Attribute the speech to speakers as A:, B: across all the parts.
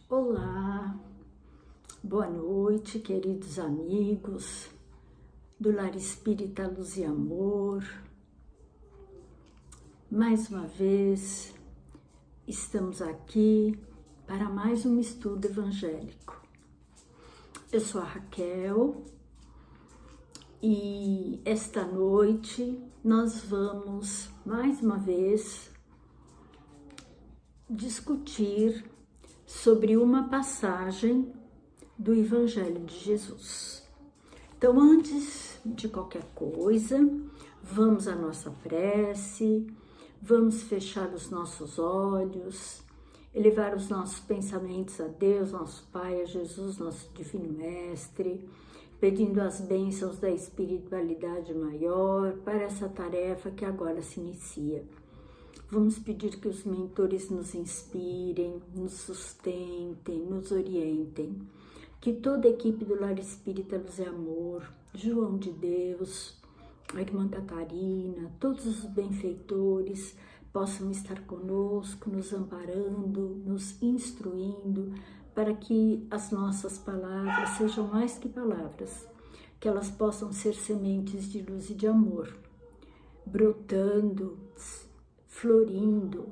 A: Olá, boa noite, queridos amigos do Lar Espírita Luz e Amor. Mais uma vez, estamos aqui para mais um estudo evangélico. Eu sou a Raquel e esta noite nós vamos mais uma vez discutir sobre uma passagem do Evangelho de Jesus. Então, antes de qualquer coisa, vamos à nossa prece, vamos fechar os nossos olhos, elevar os nossos pensamentos a Deus, nosso Pai, a Jesus, nosso Divino Mestre, pedindo as bênçãos da espiritualidade maior para essa tarefa que agora se inicia. Vamos pedir que os mentores nos inspirem, nos sustentem, nos orientem. Que toda a equipe do Lar Espírita Luz e Amor, João de Deus, a irmã Catarina, todos os benfeitores possam estar conosco, nos amparando, nos instruindo, para que as nossas palavras sejam mais que palavras, que elas possam ser sementes de luz e de amor, brotando, florindo,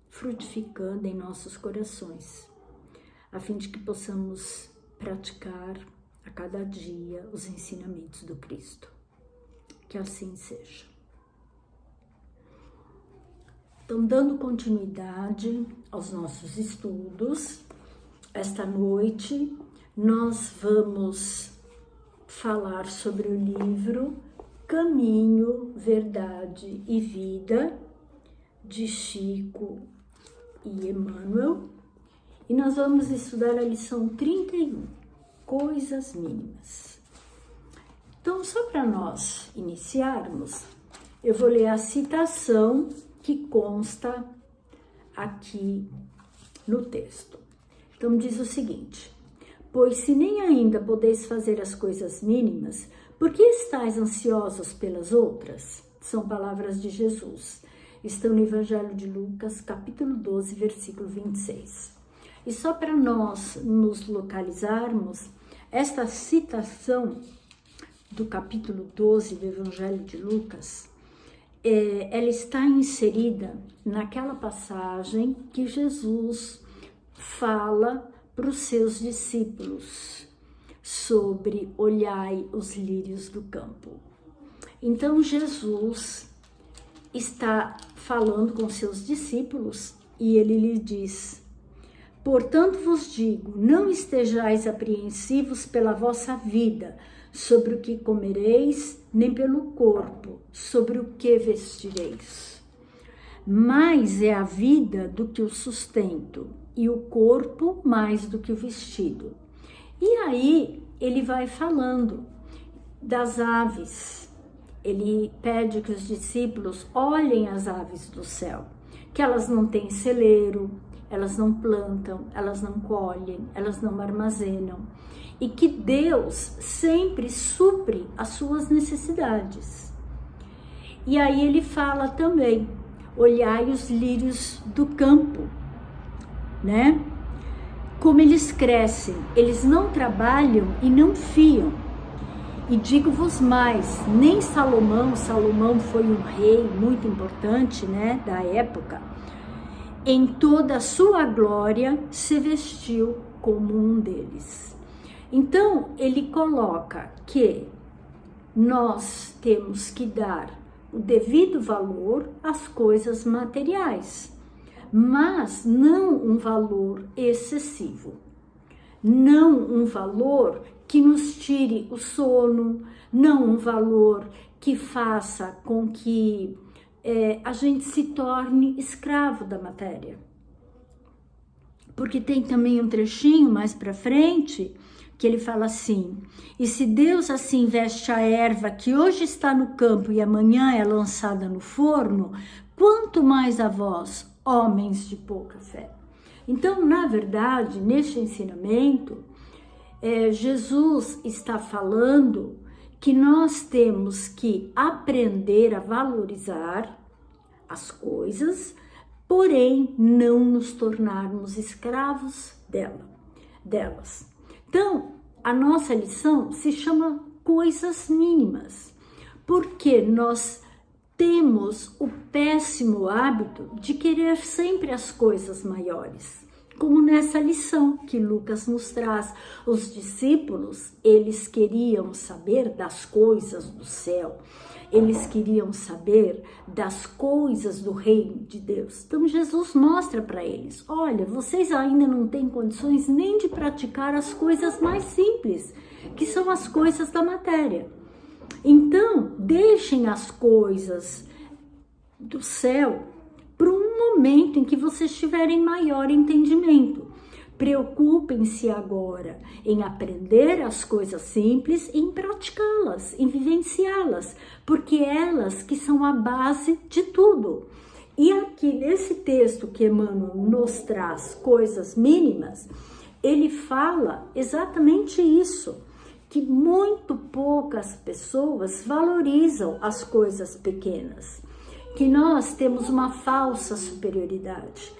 A: frutificando em nossos corações, a fim de que possamos praticar a cada dia os ensinamentos do Cristo. Que assim seja. Então, dando continuidade aos nossos estudos, esta noite nós vamos falar sobre o livro Caminho, Verdade e Vida, de Chico e Emmanuel, e nós vamos estudar a lição 31, Coisas Mínimas. Então, só para nós iniciarmos, eu vou ler a citação que consta aqui no texto. Então, diz o seguinte: pois se nem ainda podeis fazer as coisas mínimas, por que estáis ansiosos pelas outras? São palavras de Jesus. Estão no Evangelho de Lucas, capítulo 12, versículo 26. E só para nós nos localizarmos, esta citação do capítulo 12 do Evangelho de Lucas, ela está inserida naquela passagem que Jesus fala para os seus discípulos sobre olhai os lírios do campo. Então, Jesus está falando com seus discípulos e ele lhe diz: portanto vos digo, não estejais apreensivos pela vossa vida, sobre o que comereis, nem pelo corpo, sobre o que vestireis. Mais é a vida do que o sustento, e o corpo mais do que o vestido. E aí ele vai falando das aves. Ele pede que os discípulos olhem as aves do céu, que elas não têm celeiro, elas não plantam, elas não colhem, elas não armazenam, e que Deus sempre supre as suas necessidades. E aí ele fala também, olhai os lírios do campo, né? Como eles crescem, eles não trabalham e não fiam. E digo-vos mais, nem Salomão foi um rei muito importante, né, da época, em toda a sua glória se vestiu como um deles. Então, ele coloca que nós temos que dar o devido valor às coisas materiais, mas não um valor excessivo, não um valor que nos tire o sono, não um valor que faça com que a gente se torne escravo da matéria. Porque tem também um trechinho mais para frente que ele fala assim: e se Deus assim veste a erva que hoje está no campo e amanhã é lançada no forno, quanto mais a vós, homens de pouca fé. Então, na verdade, neste ensinamento, Jesus está falando que nós temos que aprender a valorizar as coisas, porém não nos tornarmos escravos dela. delas. Então, a nossa lição se chama coisas mínimas, porque nós temos o péssimo hábito de querer sempre as coisas maiores. Como nessa lição que Lucas nos traz, os discípulos, eles queriam saber das coisas do céu, eles queriam saber das coisas do reino de Deus. Então Jesus mostra para eles, olha, vocês ainda não têm condições nem de praticar as coisas mais simples, que são as coisas da matéria. Então, deixem as coisas do céu para um momento em que vocês tiverem maior entendimento. Preocupem-se agora em aprender as coisas simples e em praticá-las, em vivenciá-las, porque elas que são a base de tudo. E aqui nesse texto que Emmanuel nos traz, coisas mínimas, ele fala exatamente isso, que muito poucas pessoas valorizam as coisas pequenas, que nós temos uma falsa superioridade.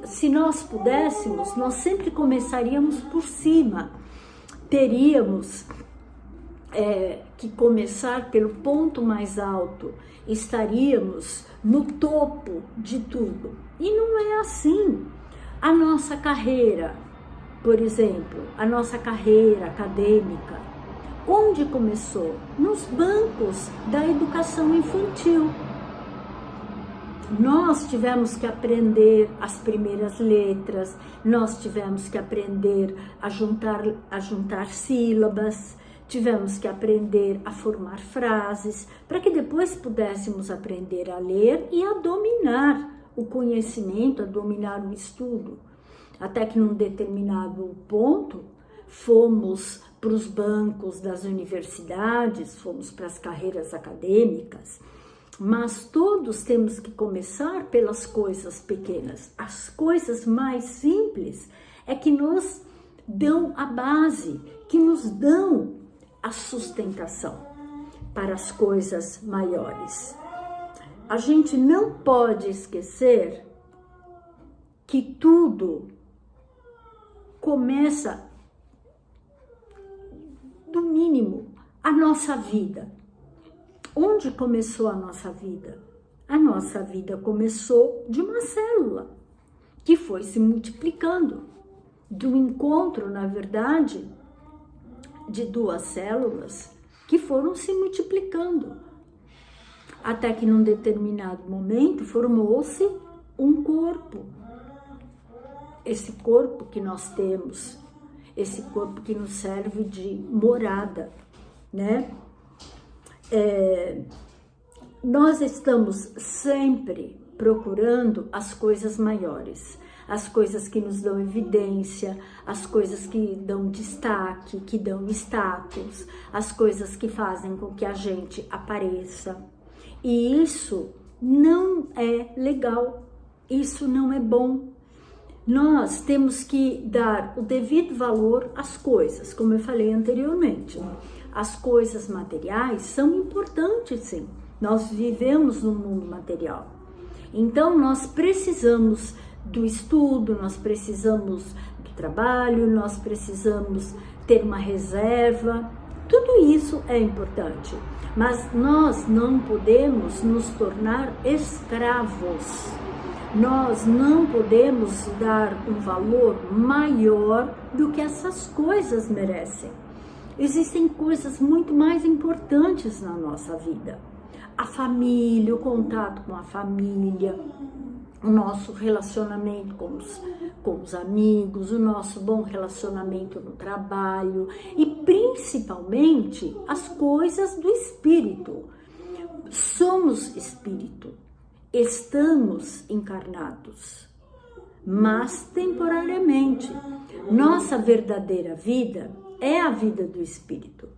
A: Se nós pudéssemos, nós sempre começaríamos por cima, teríamos que começar pelo ponto mais alto, estaríamos no topo de tudo. E não é assim. A nossa carreira, por exemplo, a nossa carreira acadêmica, onde começou? Nos bancos da educação infantil. Nós tivemos que aprender as primeiras letras, nós tivemos que aprender a juntar sílabas, tivemos que aprender a formar frases, para que depois pudéssemos aprender a ler e a dominar o conhecimento, a dominar o estudo. Até que num determinado ponto, fomos para os bancos das universidades, fomos para as carreiras acadêmicas, mas todos temos que começar pelas coisas pequenas. As coisas mais simples é que nos dão a base, que nos dão a sustentação para as coisas maiores. A gente não pode esquecer que tudo começa do mínimo, a nossa vida. Onde começou a nossa vida? A nossa vida começou de uma célula que foi se multiplicando, do encontro, na verdade, de duas células que foram se multiplicando, até que num determinado momento formou-se um corpo. Esse corpo que nós temos, esse corpo que nos serve de morada, né? Nós estamos sempre procurando as coisas maiores, as coisas que nos dão evidência, as coisas que dão destaque, que dão status, as coisas que fazem com que a gente apareça. E isso não é legal, isso não é bom. Nós temos que dar o devido valor às coisas, como eu falei anteriormente. As coisas materiais são importantes, sim. Nós vivemos num mundo material. Então, nós precisamos do estudo, nós precisamos do trabalho, nós precisamos ter uma reserva. Tudo isso é importante. Mas nós não podemos nos tornar escravos. Nós não podemos dar um valor maior do que essas coisas merecem. Existem coisas muito mais importantes na nossa vida. A família, o contato com a família, o nosso relacionamento com os amigos, o nosso bom relacionamento no trabalho e principalmente as coisas do espírito. Somos espírito, estamos encarnados, mas temporariamente. Nossa verdadeira vida é a vida do espírito.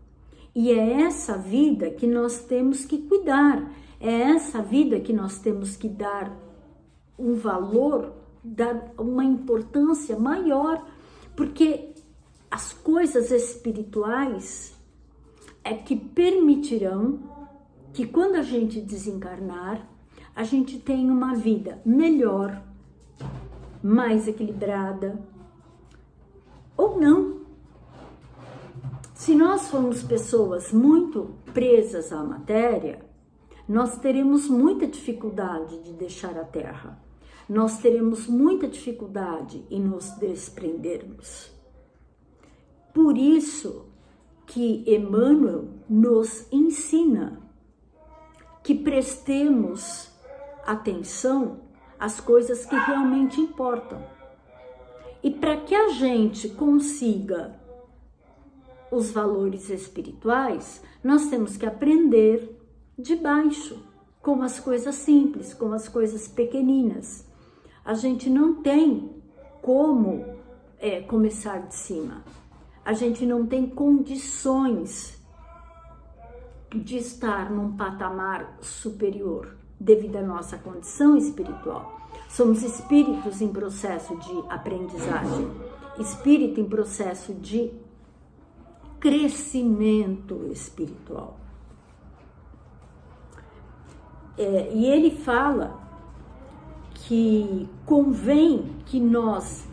A: E é essa vida que nós temos que cuidar, é essa vida que nós temos que dar um valor, dar uma importância maior, porque as coisas espirituais é que permitirão que quando a gente desencarnar, a gente tenha uma vida melhor, mais equilibrada, ou não. Se nós formos pessoas muito presas à matéria, nós teremos muita dificuldade de deixar a Terra. Nós teremos muita dificuldade em nos desprendermos. Por isso que Emmanuel nos ensina que prestemos atenção às coisas que realmente importam. E para que a gente consiga os valores espirituais, nós temos que aprender de baixo, com as coisas simples, com as coisas pequeninas. A gente não tem como começar de cima. A gente não tem condições de estar num patamar superior devido à nossa condição espiritual. Somos espíritos em processo de aprendizagem, espírito em processo de crescimento espiritual. E ele fala que convém que nós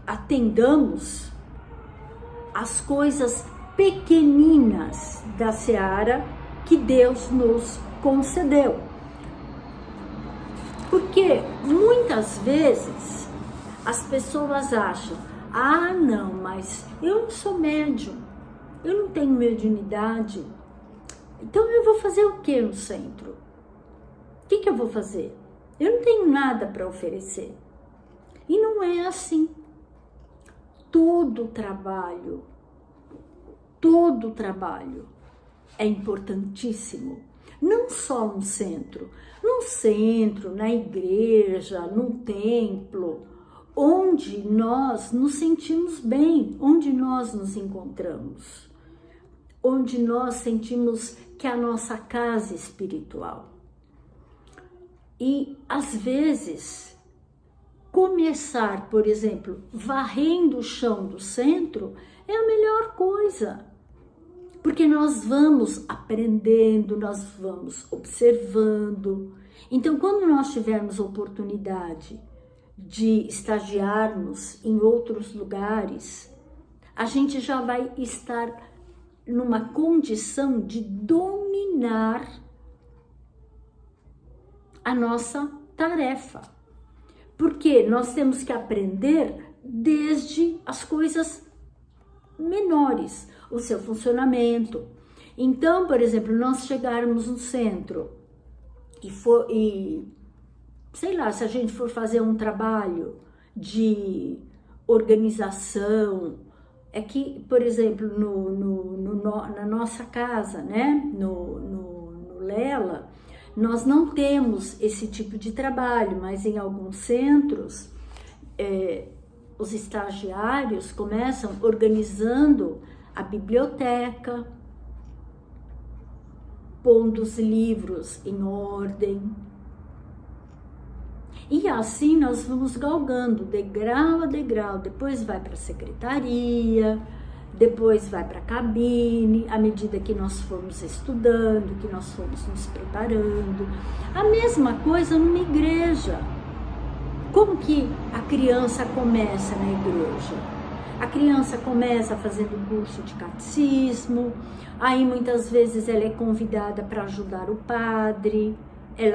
A: atendamos as coisas pequeninas da seara que Deus nos concedeu. Porque muitas vezes as pessoas acham, não, mas eu não sou médium, eu não tenho mediunidade, então eu vou fazer o que no centro? O que eu vou fazer? Eu não tenho nada para oferecer. E não é assim. Todo trabalho é importantíssimo. Não só no centro, na igreja, num templo, onde nós nos sentimos bem, onde nós nos encontramos, onde nós sentimos que é a nossa casa espiritual. E, às vezes, começar, por exemplo, varrendo o chão do centro é a melhor coisa. Porque nós vamos aprendendo, nós vamos observando. Então, quando nós tivermos oportunidade de estagiarmos em outros lugares, a gente já vai estar numa condição de dominar a nossa tarefa, porque nós temos que aprender desde as coisas menores, o seu funcionamento. Então, por exemplo, nós chegarmos no centro sei lá, se a gente for fazer um trabalho de organização, é que, por exemplo, na nossa casa, né, no Lela, nós não temos esse tipo de trabalho, mas em alguns centros, os estagiários começam organizando a biblioteca, pondo os livros em ordem. E assim nós vamos galgando, degrau a degrau, depois vai para a secretaria, depois vai para a cabine, à medida que nós formos estudando, que nós formos nos preparando. A mesma coisa numa igreja. Como que a criança começa na igreja? A criança começa fazendo curso de catecismo, aí muitas vezes ela é convidada para ajudar o padre,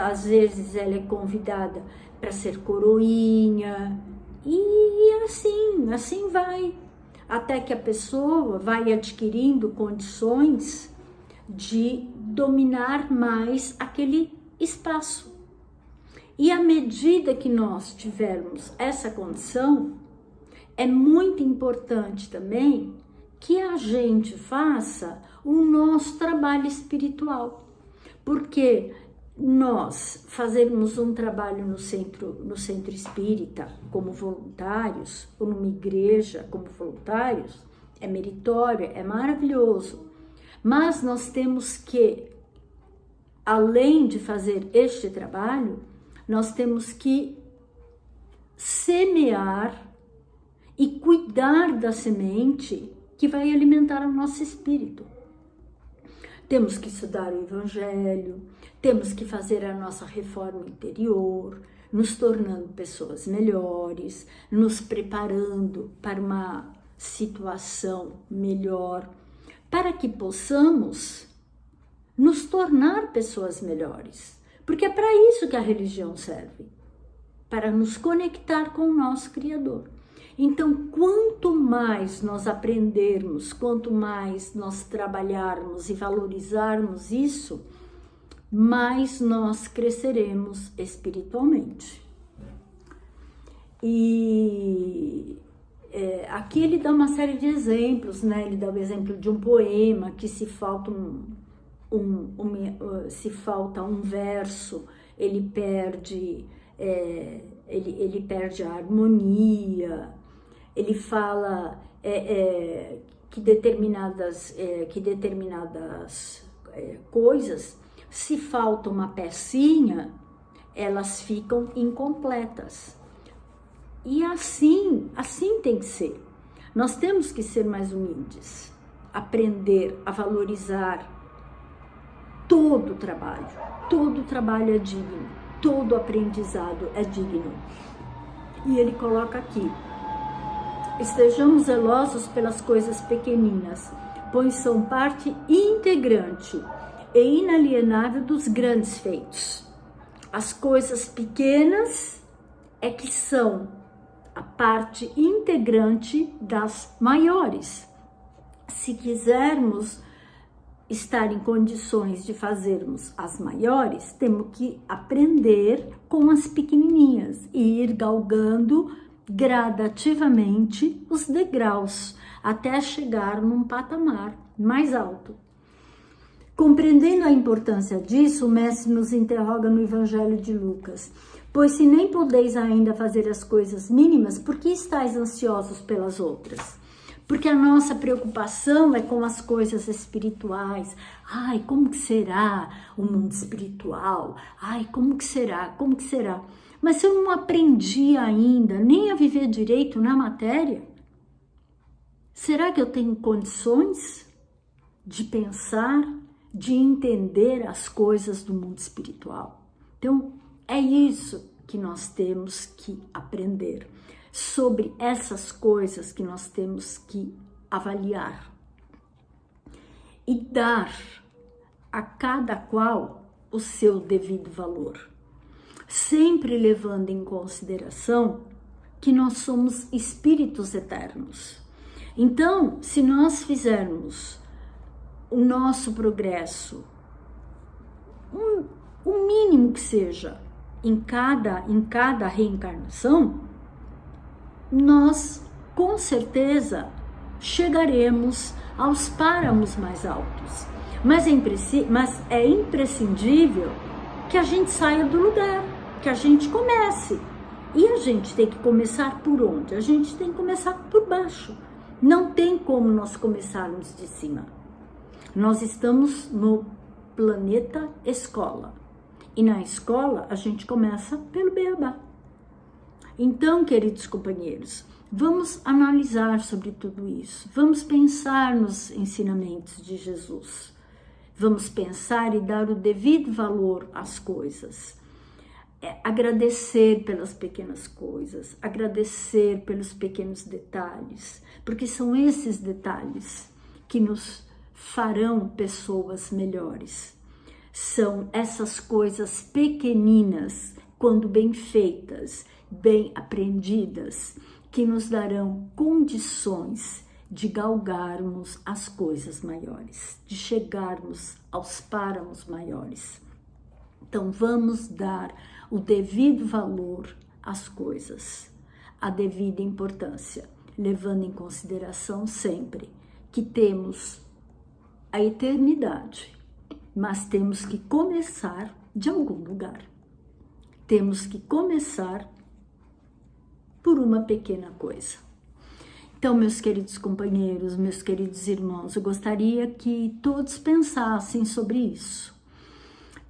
A: às vezes ela é convidada para ser coroinha, e assim vai, até que a pessoa vai adquirindo condições de dominar mais aquele espaço. E à medida que nós tivermos essa condição, é muito importante também que a gente faça o nosso trabalho espiritual, porque nós fazermos um trabalho no centro espírita como voluntários, ou numa igreja como voluntários, é meritório, é maravilhoso, mas nós temos que, além de fazer este trabalho, nós temos que semear e cuidar da semente que vai alimentar o nosso espírito. Temos que estudar o Evangelho, temos que fazer a nossa reforma interior, nos tornando pessoas melhores, nos preparando para uma situação melhor, para que possamos nos tornar pessoas melhores. Porque é para isso que a religião serve, para nos conectar com o nosso Criador. Então, quanto mais nós aprendermos, quanto mais nós trabalharmos e valorizarmos isso, mais nós cresceremos espiritualmente. E aqui ele dá uma série de exemplos, né? Ele dá o exemplo de um poema que se falta se falta um verso, ele perde a harmonia. Ele fala que determinadas coisas, se falta uma pecinha, elas ficam incompletas. E assim tem que ser. Nós temos que ser mais humildes, aprender a valorizar todo o trabalho. Todo trabalho é digno, todo aprendizado é digno. E ele coloca aqui: estejamos zelosos pelas coisas pequeninas, pois são parte integrante e inalienável dos grandes feitos. As coisas pequenas é que são a parte integrante das maiores. Se quisermos estar em condições de fazermos as maiores, temos que aprender com as pequenininhas e ir galgando gradativamente os degraus até chegar num patamar mais alto. Compreendendo a importância disso, o mestre nos interroga no Evangelho de Lucas: pois se nem podeis ainda fazer as coisas mínimas, por que estáis ansiosos pelas outras? Porque a nossa preocupação é com as coisas espirituais. Ai, como que será o mundo espiritual? Ai, como que será? Como que será? Mas se eu não aprendi ainda nem a viver direito na matéria, será que eu tenho condições de pensar, de entender as coisas do mundo espiritual? Então, é isso que nós temos que aprender. Sobre essas coisas que nós temos que avaliar e dar a cada qual o seu devido valor, sempre levando em consideração que nós somos espíritos eternos. Então, se nós fizermos o nosso progresso, o mínimo que seja, em cada reencarnação, nós com certeza chegaremos aos páramos mais altos. Mas é imprescindível que a gente saia do lugar, que a gente comece. E a gente tem que começar por onde? A gente tem que começar por baixo. Não tem como nós começarmos de cima. Nós estamos no planeta escola. E na escola a gente começa pelo beabá. Então, queridos companheiros, vamos analisar sobre tudo isso. Vamos pensar nos ensinamentos de Jesus. Vamos pensar e dar o devido valor às coisas. Agradecer pelas pequenas coisas, agradecer pelos pequenos detalhes, porque são esses detalhes que nos farão pessoas melhores. São essas coisas pequeninas, quando bem feitas, bem aprendidas, que nos darão condições de galgarmos as coisas maiores, de chegarmos aos páramos maiores. Então, vamos dar o devido valor às coisas, a devida importância, levando em consideração sempre que temos a eternidade, mas temos que começar de algum lugar. Temos que começar por uma pequena coisa. Então, meus queridos companheiros, meus queridos irmãos, eu gostaria que todos pensassem sobre isso.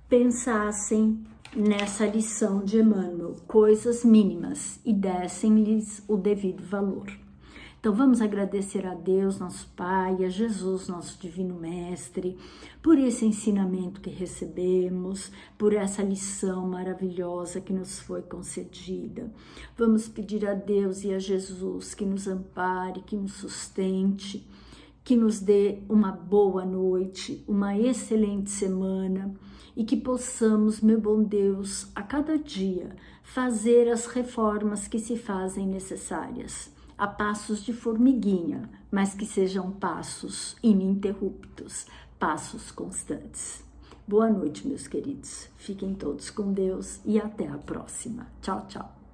A: Pensassem nessa lição de Emmanuel, coisas mínimas, e dessem-lhes o devido valor. Então vamos agradecer a Deus, nosso Pai, a Jesus, nosso Divino Mestre, por esse ensinamento que recebemos, por essa lição maravilhosa que nos foi concedida. Vamos pedir a Deus e a Jesus que nos ampare, que nos sustente, que nos dê uma boa noite, uma excelente semana e que possamos, meu bom Deus, a cada dia fazer as reformas que se fazem necessárias, a passos de formiguinha, mas que sejam passos ininterruptos, passos constantes. Boa noite, meus queridos. Fiquem todos com Deus e até a próxima. Tchau, tchau.